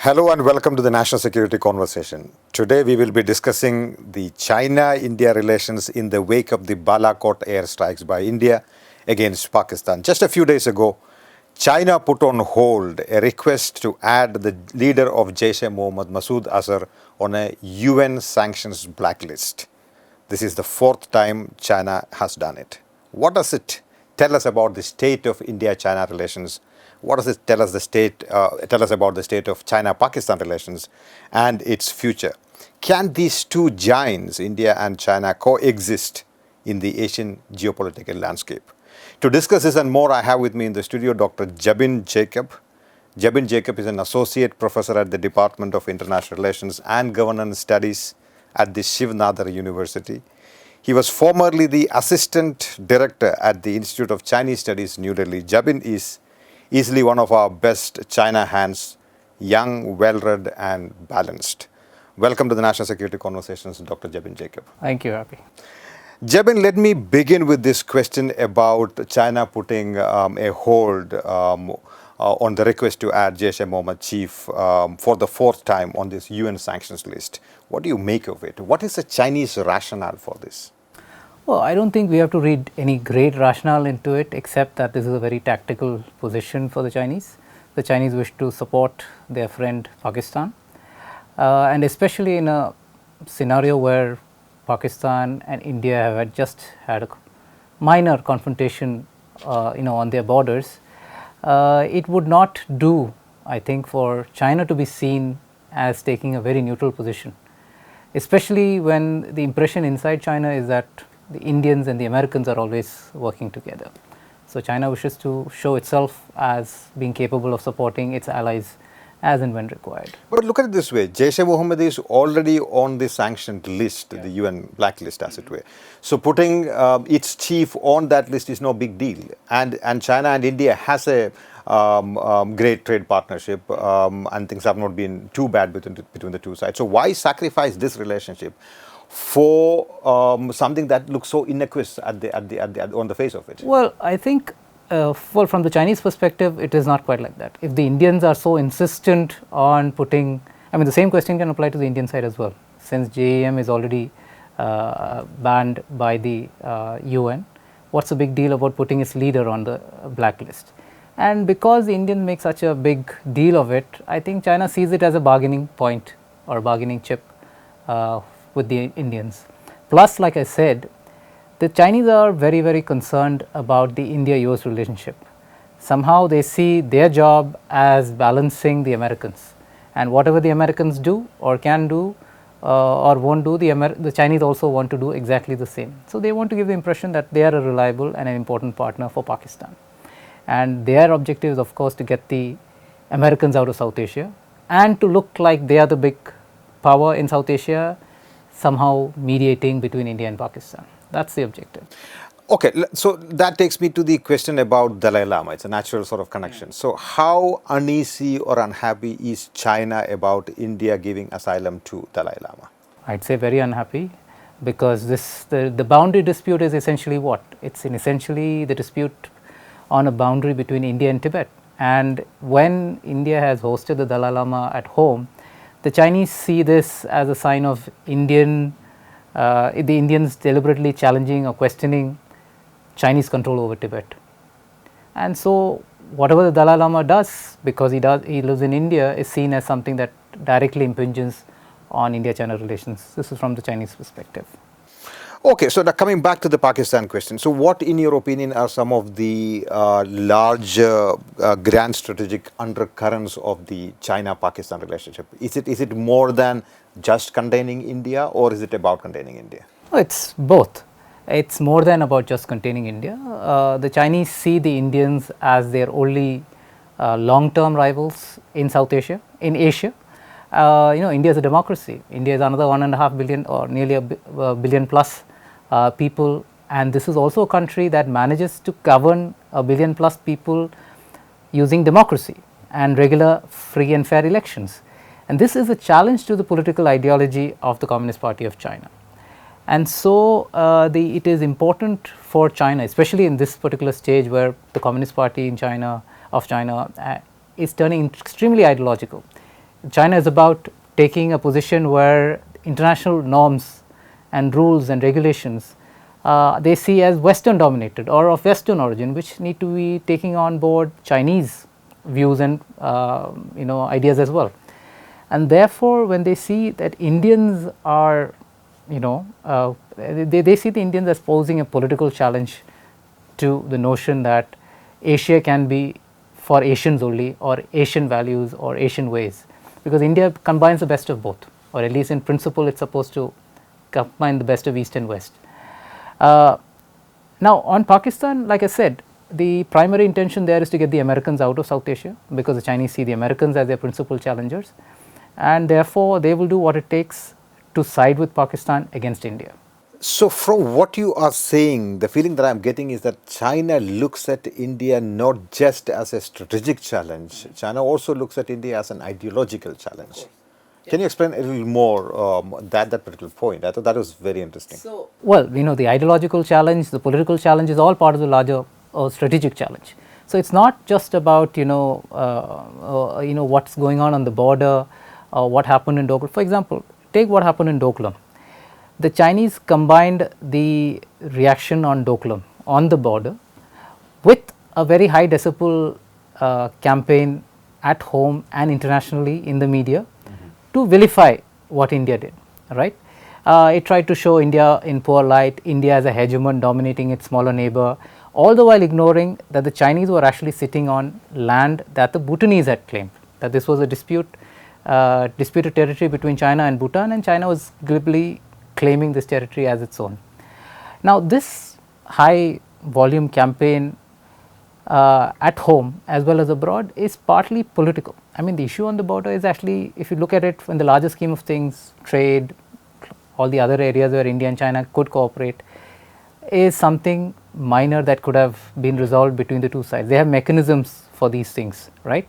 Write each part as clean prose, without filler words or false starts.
Hello and welcome to the National Security Conversation. Today we will be discussing the China-India relations in the wake of the Balakot airstrikes by India against Pakistan. Just a few days ago, China put on hold a request to add the leader of Jaish-e-Mohammed, Masooz Azar, on a UN sanctions blacklist. This is the fourth time China has done it. What does it tell us about the state of India-China relations? What does it tell us about the state of China-Pakistan relations and its future? Can these two giants, India and China, coexist in the Asian geopolitical landscape? To discuss this and more, I have with me in the studio Dr. Jabin Jacob. Jabin Jacob is an associate professor at the Department of International Relations and Governance Studies at the Shiv Nadar University. He was formerly the assistant director at the Institute of Chinese Studies, New Delhi. Jabin is easily one of our best China hands, young, well-read and balanced. Welcome to the National Security Conversations, Dr. Jabin Jacob. Thank you, Happy. Jabin, let me begin with this question about China putting a hold on the request to add Jaish-e-Mohammed chief for the fourth time on this UN sanctions list. What do you make of it? What is the Chinese rationale for this? Well, I don't think we have to read any great rationale into it, except that this is a very tactical position for the Chinese. The Chinese wish to support their friend Pakistan, and especially in a scenario where Pakistan and India have just had a minor confrontation, on their borders. It would not do, I think, for China to be seen as taking a very neutral position, especially when the impression inside China is that the Indians and the Americans are always working together. So China wishes to show itself as being capable of supporting its allies as and when required. But look at it this way, Jaish-e-Mohammed is already on the sanctioned list, the UN blacklist as it were. So putting its chief on that list is no big deal. And China and India has a great trade partnership and things have not been too bad between the two sides. So why sacrifice this relationship for something that looks so innocuous on the face of it? Well, I think from the Chinese perspective, it is not quite like that. If the Indians are so insistent on putting, the same question can apply to the Indian side as well. Since JEM is already banned by the UN, what's the big deal about putting its leader on the blacklist? And because the Indians make such a big deal of it, I think China sees it as a bargaining point or bargaining chip with the Indians. Plus, like I said, the Chinese are very, very concerned about the India-US relationship. Somehow they see their job as balancing the Americans, and whatever the Americans do or can do or won't do, the Chinese also want to do exactly the same. So they want to give the impression that they are a reliable and an important partner for Pakistan. And their objective is, of course, to get the Americans out of South Asia and to look like they are the big power in South Asia, somehow mediating between India and Pakistan. That's the objective. Okay, so that takes me to the question about Dalai Lama. It's a natural sort of connection. So how uneasy or unhappy is China about India giving asylum to Dalai Lama? I'd say very unhappy, because the boundary dispute is essentially what? It's essentially the dispute on a boundary between India and Tibet. And when India has hosted the Dalai Lama at home, the Chinese see this as a sign of the Indians deliberately challenging or questioning Chinese control over Tibet. And so whatever the Dalai Lama does, because he lives in India, is seen as something that directly impinges on India-China relations. This is from the Chinese perspective. Okay, so now coming back to the Pakistan question. So what, in your opinion, are some of the larger grand strategic undercurrents of the China-Pakistan relationship? Is it more than just containing India, or is it about containing India? Oh, it's both. It's more than about just containing India. The Chinese see the Indians as their only long-term rivals in South Asia, in Asia. India is a democracy. India is another 1.5 billion or nearly a billion plus people, and this is also a country that manages to govern a billion plus people using democracy and regular free and fair elections. And this is a challenge to the political ideology of the Communist Party of China. And so it is important for China, especially in this particular stage where the Communist Party in China is turning extremely ideological. China is about taking a position where international norms and rules and regulations they see as Western dominated or of Western origin, which need to be taking on board Chinese views and ideas as well. And therefore, when they see that Indians are they see the Indians as posing a political challenge to the notion that Asia can be for Asians only, or Asian values or Asian ways, because India combines the best of both, or at least in principle it is supposed to combine the best of East and West. Now, on Pakistan, like I said, the primary intention there is to get the Americans out of South Asia, because the Chinese see the Americans as their principal challengers, and therefore they will do what it takes to side with Pakistan against India. So, from what you are saying, the feeling that I am getting is that China looks at India not just as a strategic challenge, China also looks at India as an ideological challenge. Can you explain a little more that particular point? I thought that was very interesting. So, well, the ideological challenge, the political challenge is all part of the larger strategic challenge. So, it's not just about what's going on the border, what happened in Doklam. For example, take what happened in Doklam. The Chinese combined the reaction on Doklam on the border with a very high decibel campaign at home and internationally in the media to vilify what India did, right. It tried to show India in poor light, India as a hegemon dominating its smaller neighbor, all the while ignoring that the Chinese were actually sitting on land that the Bhutanese had claimed, that this was a disputed territory between China and Bhutan, and China was glibly claiming this territory as its own. Now, this high volume campaign at home as well as abroad is partly political. I mean, the issue on the border is actually, if you look at it in the larger scheme of things, trade, all the other areas where India and China could cooperate, is something minor that could have been resolved between the two sides. They have mechanisms for these things, right.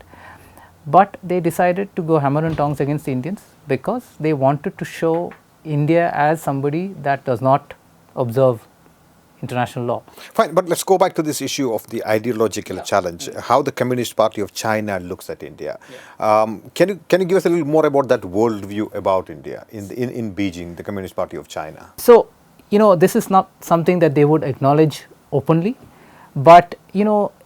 But they decided to go hammer and tongs against the Indians because they wanted to show India as somebody that does not observe international law. Fine, but let's go back to this issue of the ideological challenge, how the Communist Party of China looks at India. Can you give us a little more about that worldview about India in Beijing, the Communist Party of China? So, this is not something that they would acknowledge openly, but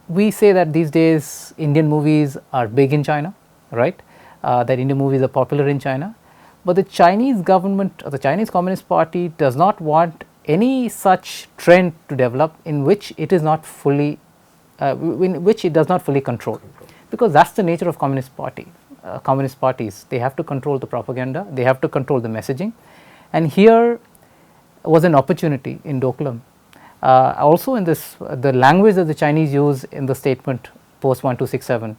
we say that these days Indian movies are big in China, right, that Indian movies are popular in China. But the Chinese government or the Chinese Communist Party does not want any such trend to develop in which it is not fully, in which it does not fully control, because that's the nature of communist parties. They have to control the propaganda, they have to control the messaging, and here was an opportunity in Doklam. Also in this, the language that the Chinese use in the statement post 1267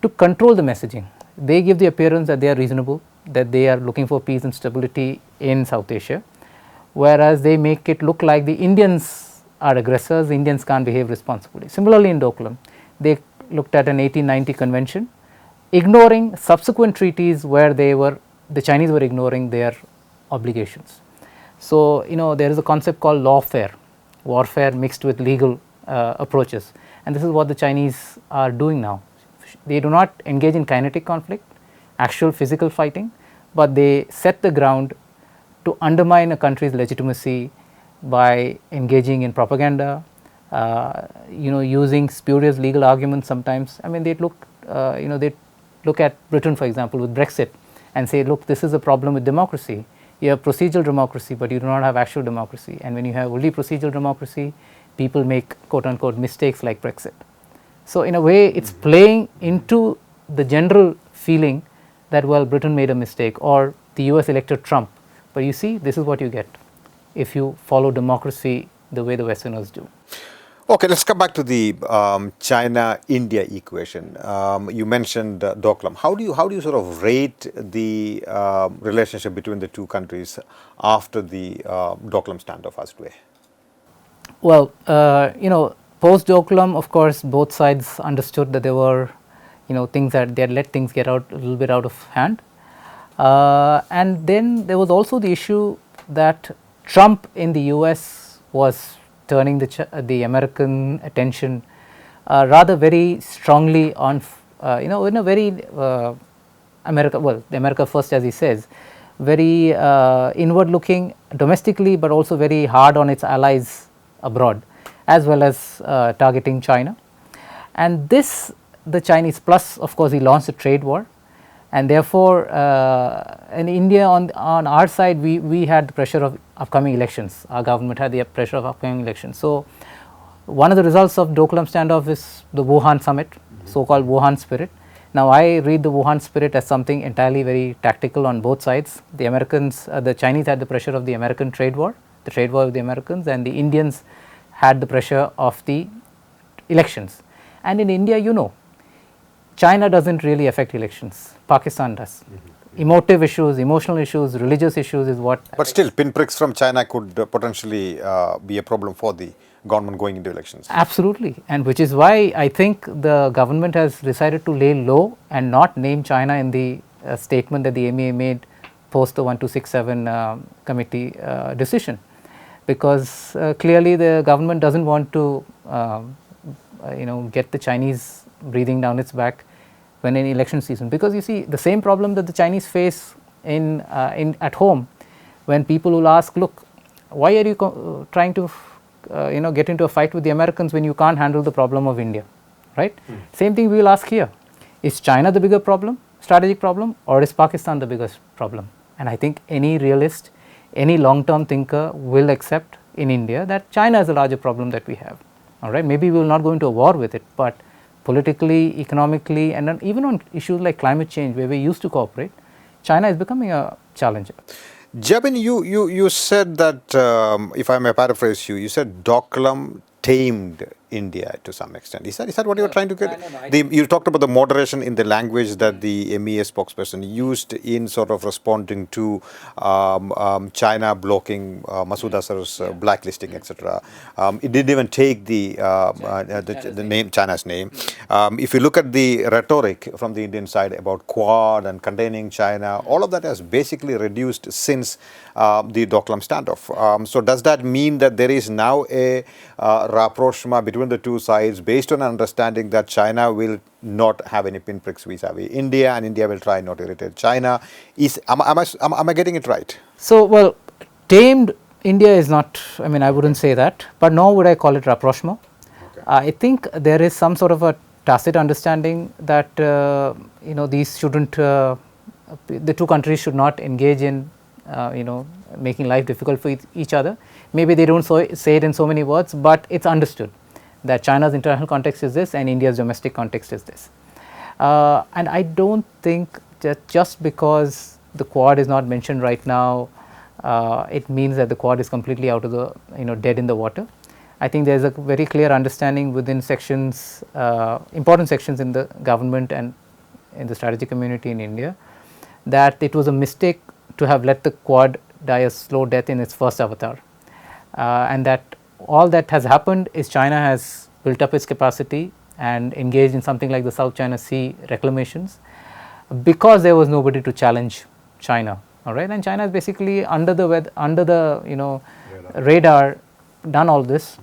to control the messaging. They give the appearance that they are reasonable, that they are looking for peace and stability in South Asia, whereas they make it look like the Indians are aggressors, the Indians can't behave responsibly. Similarly, in Doklam, they looked at an 1890 convention, ignoring subsequent treaties where the Chinese were ignoring their obligations. So, there is a concept called lawfare, warfare mixed with legal approaches, and this is what the Chinese are doing now. They do not engage in kinetic conflict, actual physical fighting, but they set the ground to undermine a country's legitimacy by engaging in propaganda, using spurious legal arguments sometimes. I mean, they look at Britain, for example, with Brexit and say, look, this is a problem with democracy. You have procedural democracy, but you do not have actual democracy, and when you have only procedural democracy, people make quote unquote mistakes like Brexit. So, in a way, it's playing into the general feeling that, well, Britain made a mistake, or the US elected Trump, but you see, this is what you get if you follow democracy the way the Westerners do. Okay, let's come back to the China-India equation. You mentioned Doklam. How do you sort of rate the relationship between the two countries after the Doklam standoff as way? Well, post Doklam, of course, both sides understood that there were, things that they had let things get out a little bit out of hand, and then there was also the issue that Trump in the US was turning the American attention rather very strongly on, in a very America first, as he says, very inward looking domestically, but also very hard on its allies abroad, as well as targeting China. And this, the Chinese, plus of course he launched a trade war, and therefore in India, on our side, we had the pressure of upcoming elections. Our government had the pressure of upcoming elections. So one of the results of Doklam standoff is the Wuhan summit, so-called Wuhan spirit. Now I read the Wuhan spirit as something entirely very tactical on both sides. The Americans, the Chinese had the pressure of the American trade war, the trade war with the Americans, and the Indians had the pressure of the elections. And in India, you know, China doesn't really affect elections, Pakistan does. Emotive issues, emotional issues, religious issues is what. But still, pinpricks from China could potentially be a problem for the government going into elections. Absolutely, and which is why I think the government has decided to lay low and not name China in the statement that the MEA made post the 1267 committee decision, because clearly the government doesn't want to get the Chinese breathing down its back when in election season, because you see the same problem that the Chinese face in at home, when people will ask, look, why are you trying to get into a fight with the Americans when you can't handle the problem of India, right? Same thing we will ask here. Is China the bigger problem, strategic problem, or is Pakistan the biggest problem? And I think any realist, any long-term thinker will accept in India that China is a larger problem that we have, all right? Maybe we will not go into a war with it, but politically, economically, and then even on issues like climate change, where we used to cooperate, China is becoming a challenger. Jabin, you said that, if I may paraphrase you, you said Doklam tamed India to some extent. Is that what you were trying to get? You talked about the moderation in the language that the MEA spokesperson used in sort of responding to China blocking Masooz Azar's blacklisting, etc. It didn't even take the name, China's name. If you look at the rhetoric from the Indian side about Quad and containing China, all of that has basically reduced since the Doklam standoff. So does that mean that there is now a rapprochement between the two sides based on understanding that China will not have any pinpricks vis-a-vis India, and India will try not to irritate China? Am I getting it right? So, well, tamed India is not, I mean, I wouldn't say that, but nor would I call it rapprochement. Okay. I think there is some sort of a tacit understanding that these shouldn't, the two countries should not engage in making life difficult for each other. Maybe they don't say it in so many words, but it's understood that China's international context is this and India's domestic context is this. And I don't think that just because the Quad is not mentioned right now, it means that the Quad is completely out of the, dead in the water. I think there is a very clear understanding within sections, important sections in the government and in the strategic community in India, that it was a mistake to have let the Quad die a slow death in its first avatar, and that all that has happened is China has built up its capacity and engaged in something like the South China Sea reclamations because there was nobody to challenge China, all right? And China has basically under the radar done all this,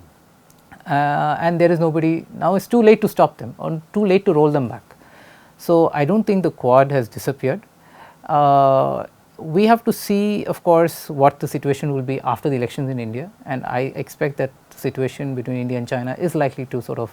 and there is nobody. Now it's too late to stop them or too late to roll them back. So I don't think the Quad has disappeared. We have to see, of course, what the situation will be after the elections in India, and I expect that the situation between India and China is likely to sort of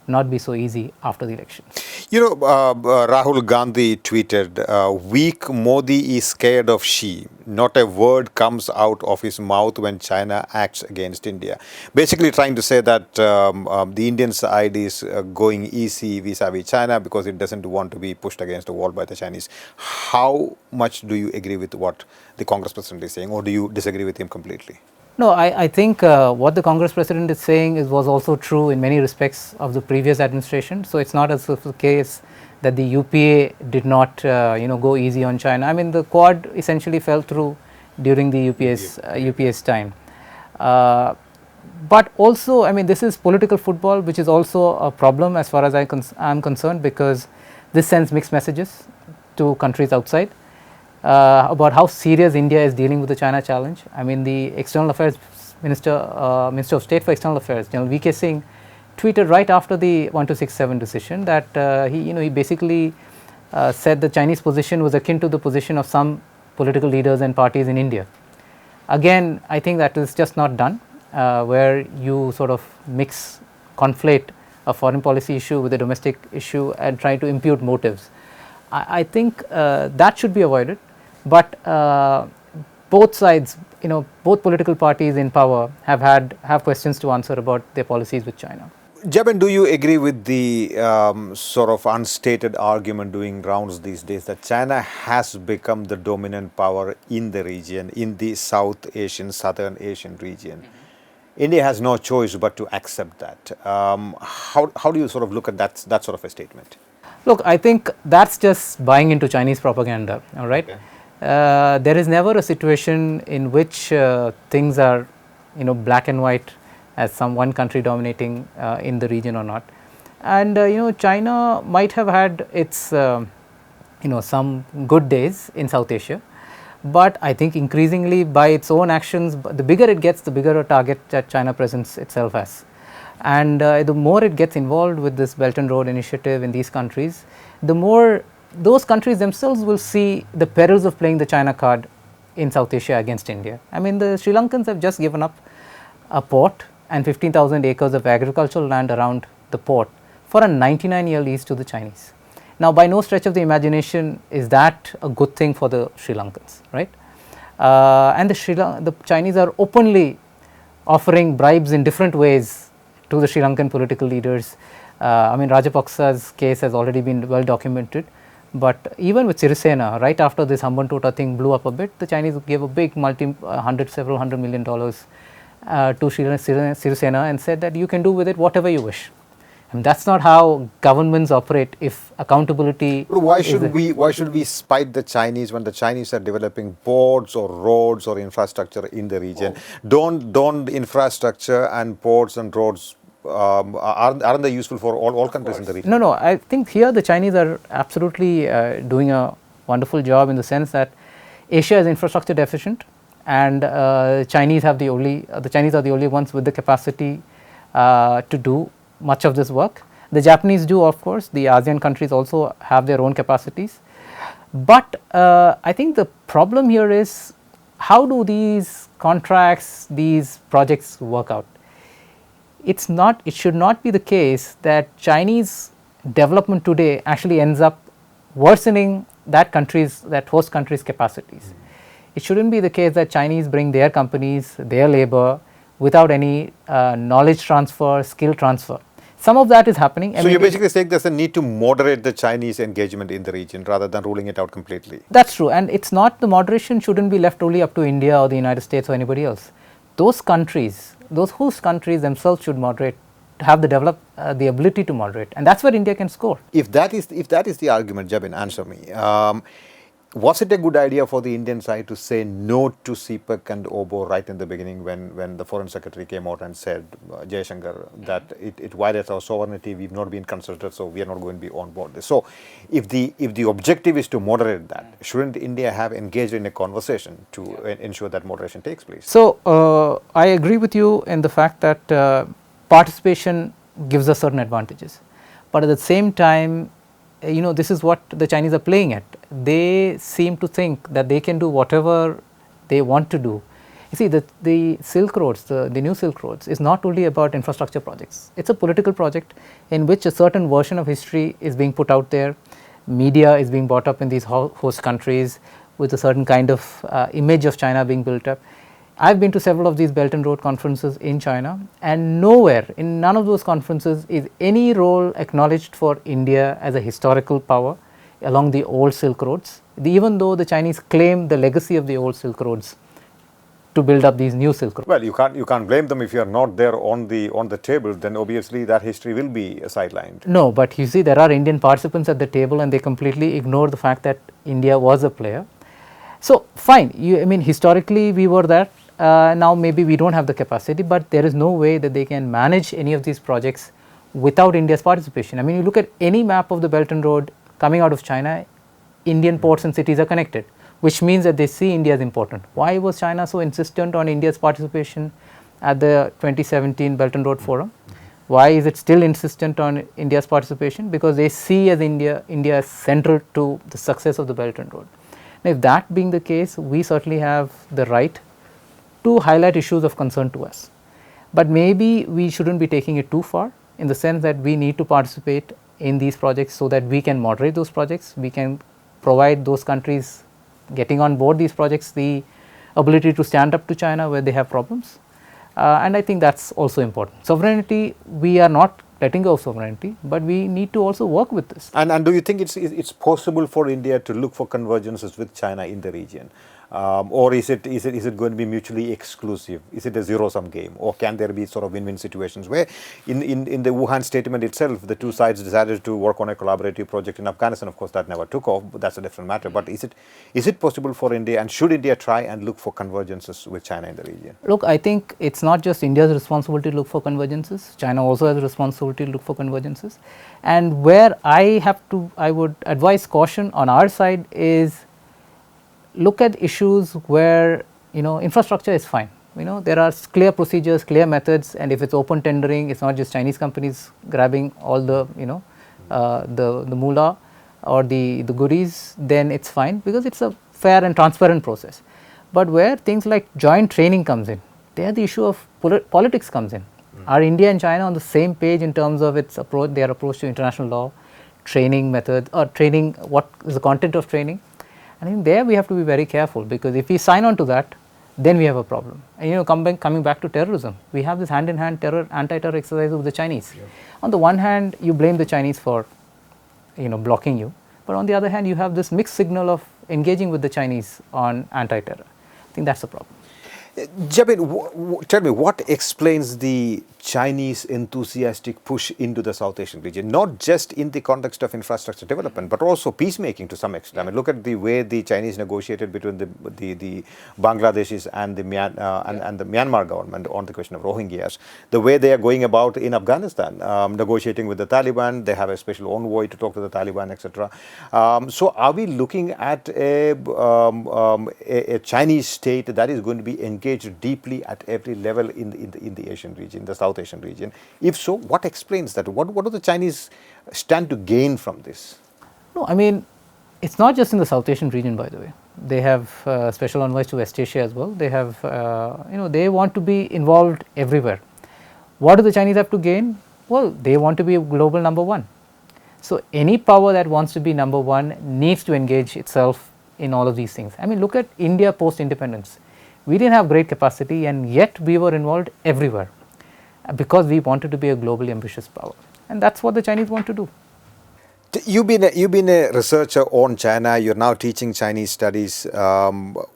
not be so easy after the election. Rahul Gandhi tweeted, weak Modi is scared of Xi. Not a word comes out of his mouth when China acts against India. Basically trying to say that the Indian side is going easy vis-a-vis China because it doesn't want to be pushed against the wall by the Chinese. How much do you agree with what the Congress president is saying, or do you disagree with him completely? No, I think what the Congress president is saying was also true in many respects of the previous administration. So it's not as if the case that the UPA did not go easy on China. I mean, the Quad essentially fell through during the UPA's time. But also, I mean, this is political football, which is also a problem as far as I'm concerned, because this sends mixed messages to countries outside about how serious India is dealing with the China challenge. I mean, the External Affairs Minister of State for External Affairs, General V.K. Singh, tweeted right after the 1267 decision that he basically said the Chinese position was akin to the position of some political leaders and parties in India. Again, I think that is just not done, where you sort of conflate a foreign policy issue with a domestic issue and try to impute motives. I think that should be avoided, but both sides, both political parties in power have questions to answer about their policies with China. Jabin, do you agree with the sort of unstated argument doing rounds these days that China has become the dominant power in the region, in the South Asian, Southern Asian region? India has no choice but to accept that. How do you sort of look at that sort of a statement? Look, I think that's just buying into Chinese propaganda, all right? Okay. There is never a situation in which things are, black and white as one country dominating in the region or not. And China might have had its some good days in South Asia, but I think increasingly by its own actions, the bigger it gets, the bigger a target that China presents itself as. And the more it gets involved with this Belt and Road initiative in these countries, the more those countries themselves will see the perils of playing the China card in South Asia against India. I mean, the Sri Lankans have just given up a port and 15,000 acres of agricultural land around the port for a 99-year lease to the Chinese. Now, by no stretch of the imagination is that a good thing for the Sri Lankans, right? And the Chinese are openly offering bribes in different ways to the Sri Lankan political leaders. I mean, Rajapaksa's case has already been well documented, but even with Sirisena, right after this Hambantota thing blew up a bit, the Chinese gave a big several $100 million to Sirisena and said that you can do with it whatever you wish. And that's not how governments operate. If accountability, but why should we spite the Chinese when the Chinese are developing ports or roads or infrastructure in the region? Don't infrastructure and ports and roads aren't they useful for all countries in the region? No, I think here the Chinese are absolutely doing a wonderful job in the sense that Asia is infrastructure deficient, and Chinese are the only ones with the capacity to do much of this work. The Japanese do, of course. The ASEAN countries also have their own capacities, but I think the problem here is how do these contracts, these projects work out? It should not be the case that Chinese development today actually ends up worsening that host country's capacities. It shouldn't be the case that Chinese bring their companies, their labor without any knowledge transfer, skill transfer. Some of that is happening. So, you're basically saying there's a need to moderate the Chinese engagement in the region rather than ruling it out completely. That's true, and it's not, the moderation shouldn't be left only up to India or the United States or anybody else. Those countries, those host countries themselves should moderate, have the ability to moderate, and that's where India can score. If that is the argument, Jabin, answer me. Was it a good idea for the Indian side to say no to CPEC and OBOR right in the beginning when the Foreign Secretary came out and said, Jaishankar, that it violates our sovereignty, we've not been consulted, so we are not going to be on board this. So, if the objective is to moderate that, shouldn't India have engaged in a conversation to ensure that moderation takes place? So, I agree with you in the fact that participation gives us certain advantages, but at the same time, this is what the Chinese are playing at. They seem to think that they can do whatever they want to do. You see, the Silk Roads, the new Silk Roads is not only about infrastructure projects. It's a political project in which a certain version of history is being put out there. Media is being brought up in these host countries with a certain kind of image of China being built up. I've been to several of these Belt and Road conferences in China, and nowhere in none of those conferences is any role acknowledged for India as a historical power along the old Silk Roads, even though the Chinese claim the legacy of the old Silk Roads to build up these new Silk Roads. Well, you can't blame them if you are not there on the table. Then obviously that history will be sidelined. No, but you see, there are Indian participants at the table, and they completely ignore the fact that India was a player. So fine, I mean, historically we were there. Now maybe we don't have the capacity, but there is no way that they can manage any of these projects without India's participation. I mean, you look at any map of the Belt and Road coming out of China, Indian ports and cities are connected, which means that they see India as important. Why was China so insistent on India's participation at the 2017 Belt and Road Forum? Why is it still insistent on India's participation? Because they see as India as central to the success of the Belt and Road. Now, if that being the case, we certainly have the right to highlight issues of concern to us, but maybe we should not be taking it too far, in the sense that we need to participate in these projects so that we can moderate those projects, we can provide those countries getting on board these projects the ability to stand up to China where they have problems. And I think that is also important. Sovereignty, we are not letting go of sovereignty, but we need to also work with this. And do you think it's possible for India to look for convergences with China in the region, or is it going to be mutually exclusive? Is it a zero-sum game, or can there be sort of win-win situations where in the Wuhan statement itself, the two sides decided to work on a collaborative project in Afghanistan? Of course, that never took off, but that's a different matter. But is it possible for India, and should India try and look for convergences with China in the region? Look, I think it's not just India's responsibility to look for convergences. China also has a responsibility to look for convergences. And where I would advise caution on our side is look at issues where infrastructure is fine. There are clear procedures, clear methods, and if it's open tendering, it's not just Chinese companies grabbing all the the moolah or the goodies, then it's fine, because it's a fair and transparent process. But where things like joint training comes in, there the issue of politics comes in. Are India and China on the same page in terms of its approach, their approach to international law, training methods, or training, what is the content of training? I think there we have to be very careful, because if we sign on to that, then we have a problem. And coming back to terrorism, we have this hand in hand anti-terror exercise with the Chinese. Yeah. On the one hand, you blame the Chinese for blocking you, but on the other hand, you have this mixed signal of engaging with the Chinese on anti-terror. I think that's the problem. Jabin, tell me, what explains the Chinese enthusiastic push into the South Asian region, not just in the context of infrastructure development, but also peacemaking to some extent? I mean, look at the way the Chinese negotiated between the Bangladeshis and the Myanmar government on the question of Rohingyas, the way they are going about in Afghanistan, negotiating with the Taliban. They have a special envoy to talk to the Taliban, etc. So are we looking at a Chinese state that is going to be engaged deeply at every level in the Asian region, the South Asian region? If so, what explains that? What do the Chinese stand to gain from this? No, I mean, it's not just in the South Asian region, by the way. They have special envoys to West Asia as well. They have, they want to be involved everywhere. What do the Chinese have to gain? Well, they want to be a global number one. So any power that wants to be number one needs to engage itself in all of these things. I mean, look at India post-independence. We didn't have great capacity, and yet we were involved everywhere, because we wanted to be a globally ambitious power, and that's what the Chinese want to do. You've been a researcher on China. You're now teaching Chinese studies.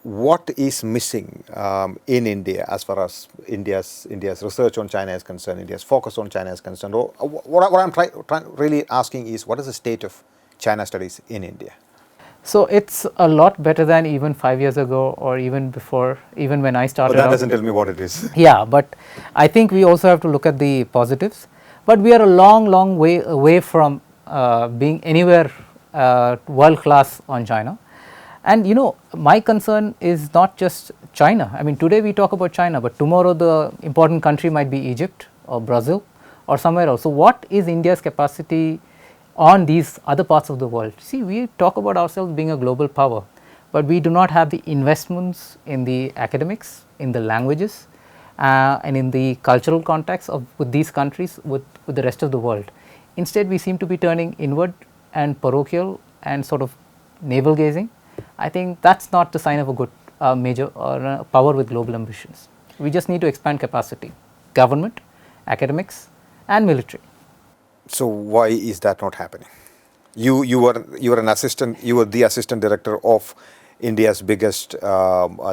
What is missing in India as far as India's research on China is concerned, India's focus on China is concerned? Or what I'm really asking is, what is the state of China studies in India? So it's a lot better than even 5 years ago, or even before, even when I started. But that doesn't tell me what it is. Yeah, but I think we also have to look at the positives. But we are a long way away from being anywhere world class on China. And my concern is not just China. I mean, today we talk about China, but tomorrow the important country might be Egypt or Brazil or somewhere else. So what is India's capacity on these other parts of the world? See, we talk about ourselves being a global power, but we do not have the investments in the academics, in the languages, and in the cultural context with these countries, with the rest of the world. Instead, we seem to be turning inward and parochial and sort of navel gazing. I think that's not the sign of a good major or a power with global ambitions. We just need to expand capacity, government, academics, and military. So why is that not happening? You were the assistant director of India's biggest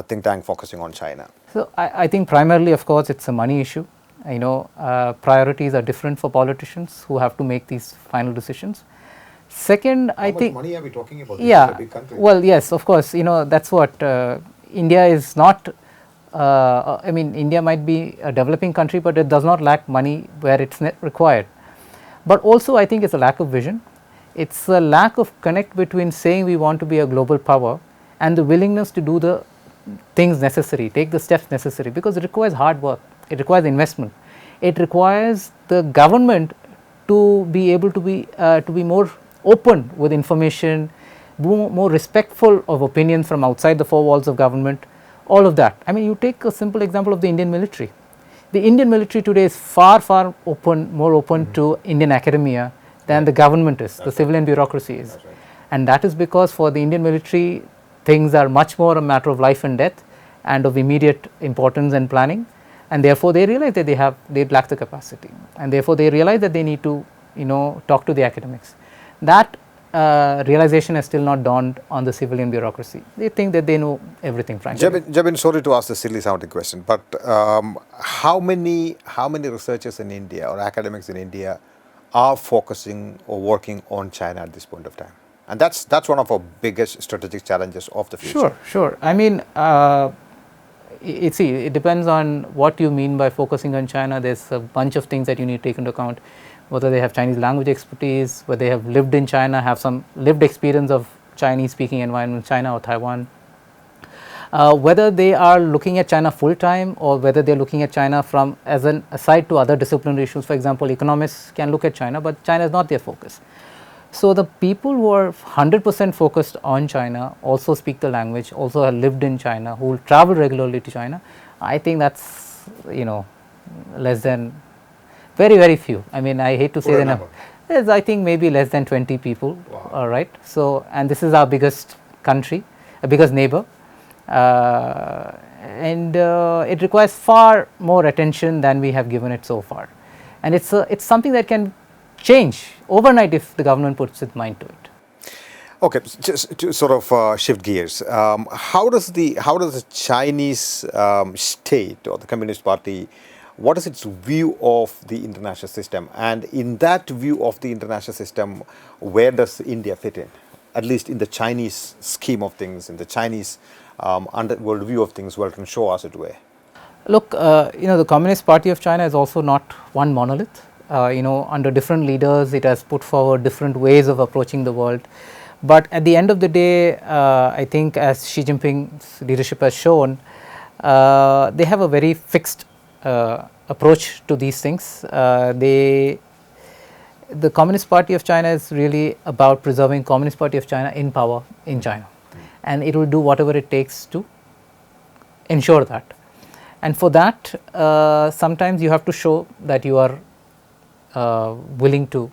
think tank focusing on China. So I think primarily, of course, it's a money issue. Priorities are different for politicians who have to make these final decisions. Second, How much money are we talking about? Yeah, this is a big country. Well, yes, of course. That's what India is not. I mean, India might be a developing country, but it does not lack money where it's required. But also, I think it's a lack of vision. It's a lack of connect between saying we want to be a global power and the willingness to do the things necessary, take the steps necessary, because it requires hard work, it requires investment. It requires the government to be able to be more open with information, more respectful of opinions from outside the four walls of government, all of that. I mean, you take a simple example of the Indian military. The Indian military today is far more open to Indian academia than the government is, the civilian bureaucracy is. Right. And that is because for the Indian military, things are much more a matter of life and death and of immediate importance and planning, and therefore they realize that they lack the capacity, and therefore they realize that they need to talk to the academics. That realization has still not dawned on the civilian bureaucracy. They think that they know everything, frankly. Jabin, sorry to ask the silly sounding question, but how many researchers in India or academics in India are focusing or working on China at this point of time? And that's one of our biggest strategic challenges of the future. Sure. I mean, it depends on what you mean by focusing on China. There's a bunch of things that you need to take into account, whether they have Chinese language expertise, whether they have lived in China, have some lived experience of Chinese speaking environment in China or Taiwan, whether they are looking at China full time or whether they are looking at China from as an aside to other disciplinary issues. For example, economists can look at China, but China is not their focus. So, the people who are 100% focused on China, also speak the language, also have lived in China, who will travel regularly to China, I think that's less than very few. I mean, I hate to say the number. There's, I think, maybe less than 20 people. Wow. All right. So, and this is our biggest country, biggest neighbor, and it requires far more attention than we have given it so far, and it's something that can change overnight if the government puts its mind to it. Okay, just to sort of shift gears, how does the Chinese state or the Communist Party, what is its view of the international system? And in that view of the international system, where does India fit in? At least in the Chinese scheme of things, in the Chinese world view of things, well, can show us it way. Look, the Communist Party of China is also not one monolith. Under different leaders, it has put forward different ways of approaching the world. But at the end of the day, I think as Xi Jinping's leadership has shown, they have a very fixed approach to these things. The Communist Party of China is really about preserving Communist Party of China in power in China, and it will do whatever it takes to ensure that. And for that, sometimes you have to show that you are willing to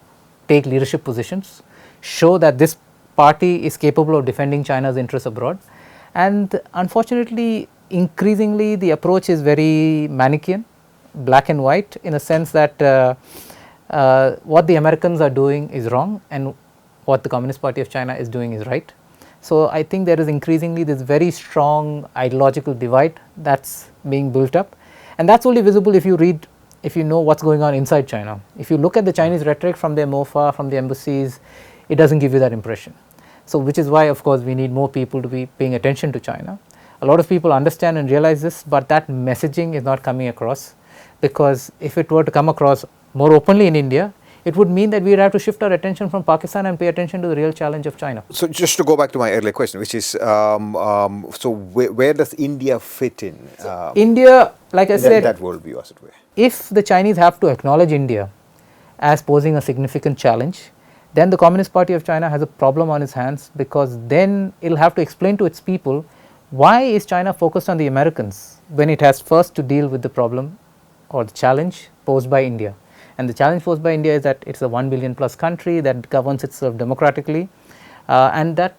take leadership positions, show that this party is capable of defending China's interests abroad. And unfortunately, increasingly the approach is very Manichaean, black and white, in a sense that what the Americans are doing is wrong and what the Communist Party of China is doing is right. So, I think there is increasingly this very strong ideological divide that's being built up, and that's only visible if you know what's going on inside China. If you look at the Chinese rhetoric from their MOFA, from the embassies, it doesn't give you that impression. So, which is why of course we need more people to be paying attention to China. A lot of people understand and realize this, but that messaging is not coming across, because if it were to come across more openly in India, it would mean that we would have to shift our attention from Pakistan and pay attention to the real challenge of China. So, just to go back to my earlier question, which is, so where does India fit in? India, like I said, that worldview, as it were. If the Chinese have to acknowledge India as posing a significant challenge, then the Communist Party of China has a problem on its hands, because then it will have to explain to its people why is China focused on the Americans when it has first to deal with the problem or the challenge posed by India. And the challenge posed by India is that it is a 1 billion plus country that governs itself democratically, and that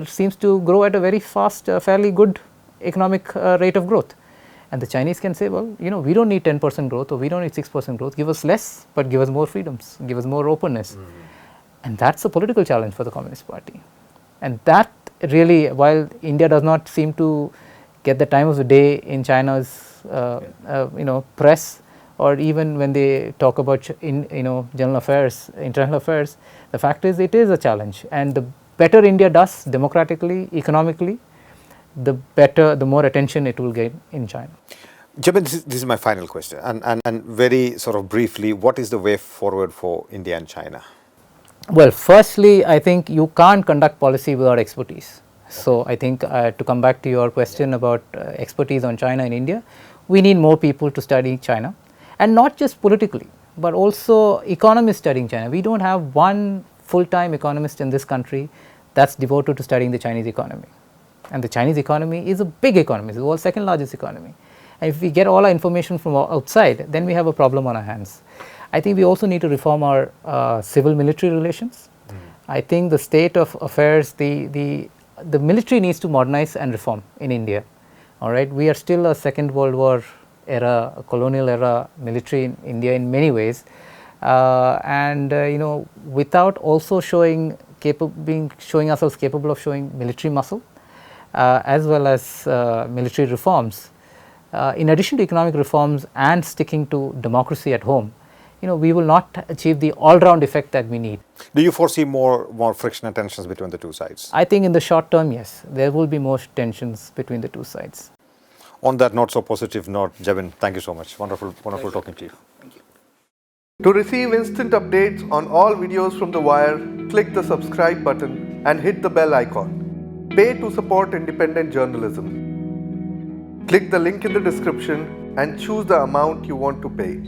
seems to grow at a very fast, fairly good economic rate of growth. And the Chinese can say, well, we don't need 10% growth or we don't need 6% growth, give us less, but give us more freedoms, give us more openness. And that's a political challenge for the Communist Party. And that really, while India does not seem to get the time of the day in China's press, or even when they talk about general affairs, international affairs, the fact is it is a challenge, and the better India does democratically, economically, the more attention it will gain in China. Jabin, this is my final question, and very sort of briefly, what is the way forward for India and China? Well, firstly, I think you can't conduct policy without expertise. So, I think to come back to your question about expertise on China and India, we need more people to study China. and not just politically, but also economists studying China. We don't have one full-time economist in this country that's devoted to studying the Chinese economy. And the Chinese economy is a big economy, it's the world's second largest economy. And if we get all our information from outside, then we have a problem on our hands. I think we also need to reform our civil-military relations. I think the state of affairs, the military needs to modernize and reform in India. All right, we are still a Second World War era, a colonial era military in India in many ways, without also showing ourselves capable of showing military muscle, as well as military reforms. In addition to economic reforms and sticking to democracy at home, we will not achieve the all-round effect that we need. Do you foresee more friction and tensions between the two sides? I think in the short term, yes, there will be more tensions between the two sides. On that not so positive note, Jabin, thank you so much. Wonderful talking to you. Thank you. To receive instant updates on all videos from The Wire, click the subscribe button and hit the bell icon. Pay to support independent journalism. Click the link in the description and choose the amount you want to pay.